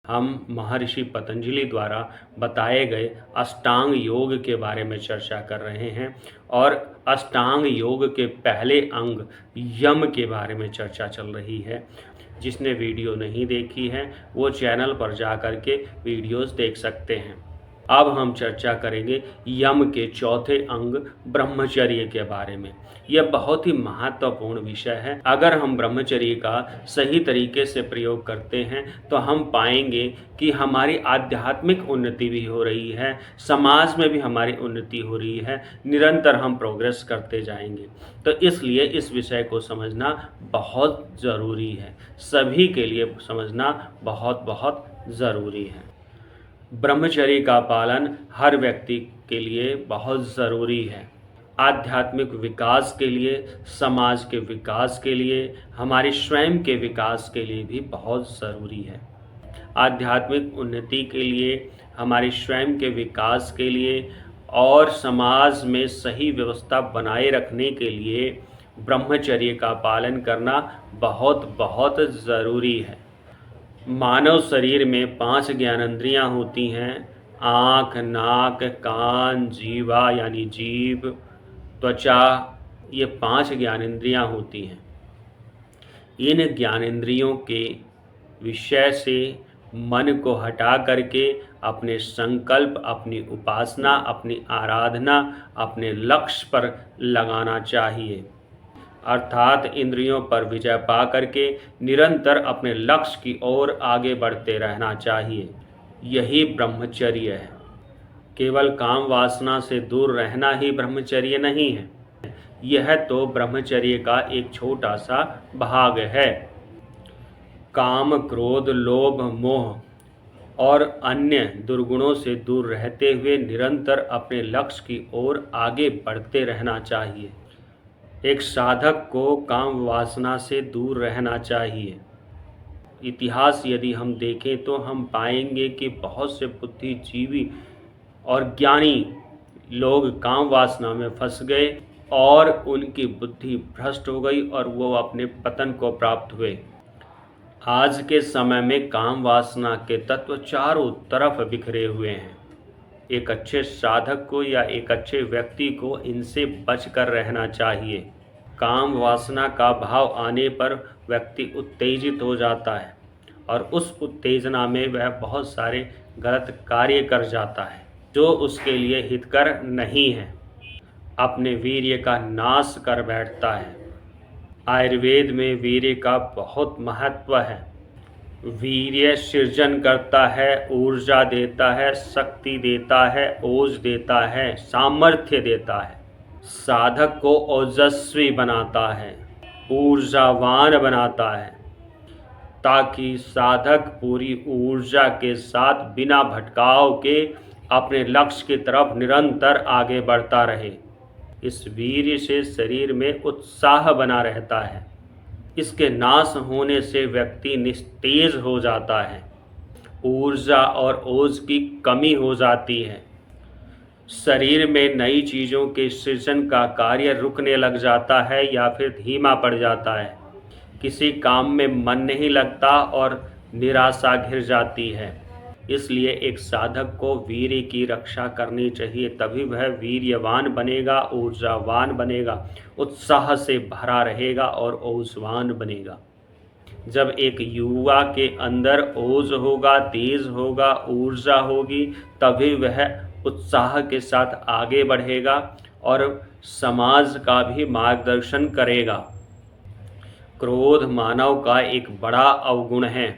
हम महर्षि पतंजलि द्वारा बताए गए अष्टांग योग के बारे में चर्चा कर रहे हैं और अष्टांग योग के पहले अंग यम के बारे में चर्चा चल रही है। जिसने वीडियो नहीं देखी है वो चैनल पर जा कर के वीडियोस देख सकते हैं। अब हम चर्चा करेंगे यम के चौथे अंग ब्रह्मचर्य के बारे में। यह बहुत ही महत्वपूर्ण विषय है। अगर हम ब्रह्मचर्य का सही तरीके से प्रयोग करते हैं तो हम पाएंगे कि हमारी आध्यात्मिक उन्नति भी हो रही है, समाज में भी हमारी उन्नति हो रही है, निरंतर हम प्रोग्रेस करते जाएंगे। तो इसलिए इस विषय को समझना बहुत ज़रूरी है, सभी के लिए समझना बहुत बहुत ज़रूरी है। ब्रह्मचर्य का पालन हर व्यक्ति के लिए बहुत ज़रूरी है। आध्यात्मिक विकास के लिए, समाज के विकास के लिए, हमारे स्वयं के विकास के लिए भी बहुत ज़रूरी है। आध्यात्मिक उन्नति के लिए, हमारे स्वयं के विकास के लिए और समाज में सही व्यवस्था बनाए रखने के लिए ब्रह्मचर्य का पालन करना बहुत बहुत ज़रूरी है। मानव शरीर में 5 ज्ञानेंद्रियाँ होती हैं। आँख, नाक, कान, जीवा यानी जीभ, त्वचा, ये 5 ज्ञानेंद्रियाँ होती हैं। इन ज्ञानेंद्रियों के विषय से मन को हटा करके अपने संकल्प, अपनी उपासना, अपनी आराधना, अपने लक्ष्य पर लगाना चाहिए। अर्थात इंद्रियों पर विजय पा करके निरंतर अपने लक्ष्य की ओर आगे बढ़ते रहना चाहिए। यही ब्रह्मचर्य है। केवल काम वासना से दूर रहना ही ब्रह्मचर्य नहीं है, यह तो ब्रह्मचर्य का एक छोटा सा भाग है। काम, क्रोध, लोभ, मोह और अन्य दुर्गुणों से दूर रहते हुए निरंतर अपने लक्ष्य की ओर आगे बढ़ते रहना चाहिए। एक साधक को काम वासना से दूर रहना चाहिए। इतिहास यदि हम देखें तो हम पाएंगे कि बहुत से बुद्धिजीवी और ज्ञानी लोग काम वासना में फंस गए और उनकी बुद्धि भ्रष्ट हो गई और वो अपने पतन को प्राप्त हुए। आज के समय में काम वासना के तत्व चारों तरफ बिखरे हुए हैं। एक अच्छे साधक को या एक अच्छे व्यक्ति को इनसे बचकर रहना चाहिए। काम वासना का भाव आने पर व्यक्ति उत्तेजित हो जाता है और उस उत्तेजना में वह बहुत सारे गलत कार्य कर जाता है जो उसके लिए हितकर नहीं है। अपने वीर्य का नाश कर बैठता है। आयुर्वेद में वीर्य का बहुत महत्व है। वीर्य सृजन करता है, ऊर्जा देता है, शक्ति देता है, ओज देता है, सामर्थ्य देता है, साधक को ओजस्वी बनाता है, ऊर्जावान बनाता है, ताकि साधक पूरी ऊर्जा के साथ बिना भटकाव के अपने लक्ष्य की तरफ निरंतर आगे बढ़ता रहे। इस वीर्य से शरीर में उत्साह बना रहता है। इसके नाश होने से व्यक्ति निस्तेज हो जाता है, ऊर्जा और ओज की कमी हो जाती है, शरीर में नई चीज़ों के सृजन का कार्य रुकने लग जाता है या फिर धीमा पड़ जाता है, किसी काम में मन नहीं लगता और निराशा घिर जाती है। इसलिए एक साधक को वीर्य की रक्षा करनी चाहिए, तभी वह वीर्यवान बनेगा, ऊर्जावान बनेगा, उत्साह से भरा रहेगा और ओजवान बनेगा। जब एक युवा के अंदर ओज होगा, तेज होगा, ऊर्जा होगी, तभी वह उत्साह के साथ आगे बढ़ेगा और समाज का भी मार्गदर्शन करेगा। क्रोध मानव का एक बड़ा अवगुण है।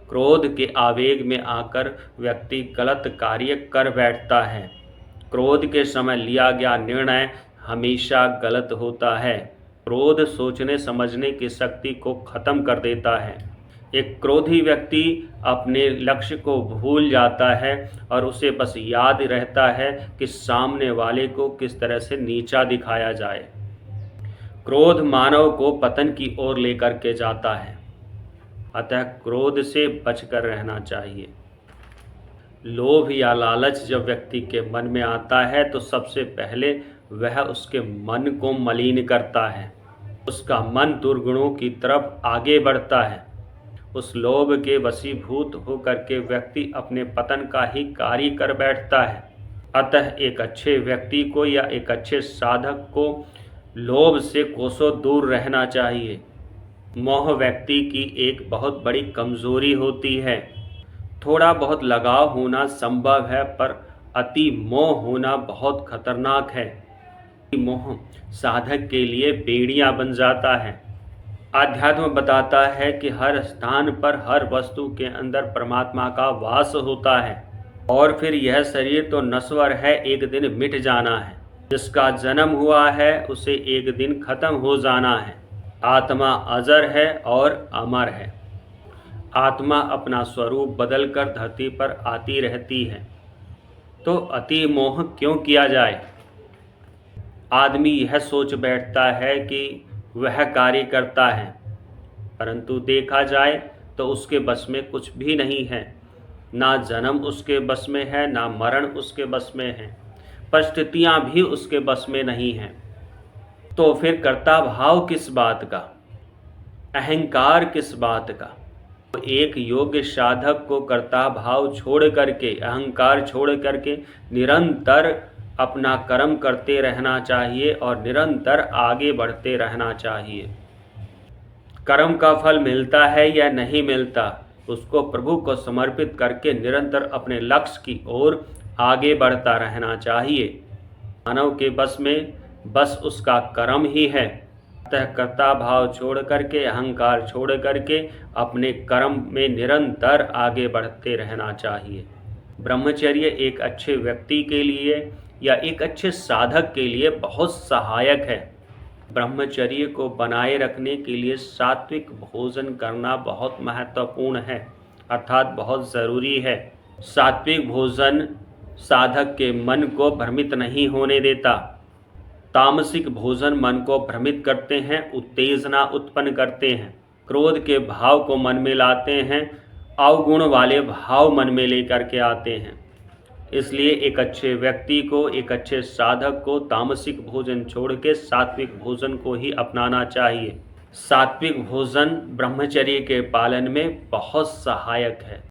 क्रोध के आवेग में आकर व्यक्ति गलत कार्य कर बैठता है। क्रोध के समय लिया गया निर्णय हमेशा गलत होता है। क्रोध सोचने समझने की शक्ति को खत्म कर देता है। एक क्रोधी व्यक्ति अपने लक्ष्य को भूल जाता है और उसे बस याद रहता है कि सामने वाले को किस तरह से नीचा दिखाया जाए। क्रोध मानव को पतन की ओर लेकर के जाता है, अतः क्रोध से बचकर रहना चाहिए। लोभ या लालच जब व्यक्ति के मन में आता है तो सबसे पहले वह उसके मन को मलिन करता है, उसका मन दुर्गुणों की तरफ आगे बढ़ता है, उस लोभ के वशीभूत होकर के व्यक्ति अपने पतन का ही कार्य कर बैठता है। अतः एक अच्छे व्यक्ति को या एक अच्छे साधक को लोभ से कोसों दूर रहना चाहिए। मोह व्यक्ति की एक बहुत बड़ी कमजोरी होती है। थोड़ा बहुत लगाव होना संभव है, पर अति मोह होना बहुत खतरनाक है। मोह साधक के लिए बेड़ियां बन जाता है। आध्यात्म बताता है कि हर स्थान पर, हर वस्तु के अंदर परमात्मा का वास होता है और फिर यह शरीर तो नश्वर है, एक दिन मिट जाना है। जिसका जन्म हुआ है उसे एक दिन खत्म हो जाना है। आत्मा अजर है और अमर है। आत्मा अपना स्वरूप बदलकर धरती पर आती रहती है। तो अति मोह क्यों किया जाए? आदमी यह सोच बैठता है कि वह कार्य करता है, परंतु देखा जाए तो उसके बस में कुछ भी नहीं है। ना जन्म उसके बस में है, ना मरण उसके बस में है, परिस्थितियां भी उसके बस में नहीं हैं। तो फिर कर्ता भाव किस बात का, अहंकार किस बात का? एक योग्य साधक को कर्ता भाव छोड़ करके, अहंकार छोड़ करके निरंतर अपना कर्म करते रहना चाहिए और निरंतर आगे बढ़ते रहना चाहिए। कर्म का फल मिलता है या नहीं मिलता, उसको प्रभु को समर्पित करके निरंतर अपने लक्ष्य की ओर आगे बढ़ता रहना चाहिए। मानव के बस में बस उसका कर्म ही है। अतः कर्ता भाव छोड़ करके, अहंकार छोड़ करके अपने कर्म में निरंतर आगे बढ़ते रहना चाहिए। ब्रह्मचर्य एक अच्छे व्यक्ति के लिए या एक अच्छे साधक के लिए बहुत सहायक है। ब्रह्मचर्य को बनाए रखने के लिए सात्विक भोजन करना बहुत महत्वपूर्ण है, अर्थात बहुत ज़रूरी है। सात्विक भोजन साधक के मन को भ्रमित नहीं होने देता। तामसिक भोजन मन को भ्रमित करते हैं, उत्तेजना उत्पन्न करते हैं, क्रोध के भाव को मन में लाते हैं, अवगुण वाले भाव मन में लेकर के आते हैं। इसलिए एक अच्छे व्यक्ति को, एक अच्छे साधक को तामसिक भोजन छोड़ के सात्विक भोजन को ही अपनाना चाहिए। सात्विक भोजन ब्रह्मचर्य के पालन में बहुत सहायक है।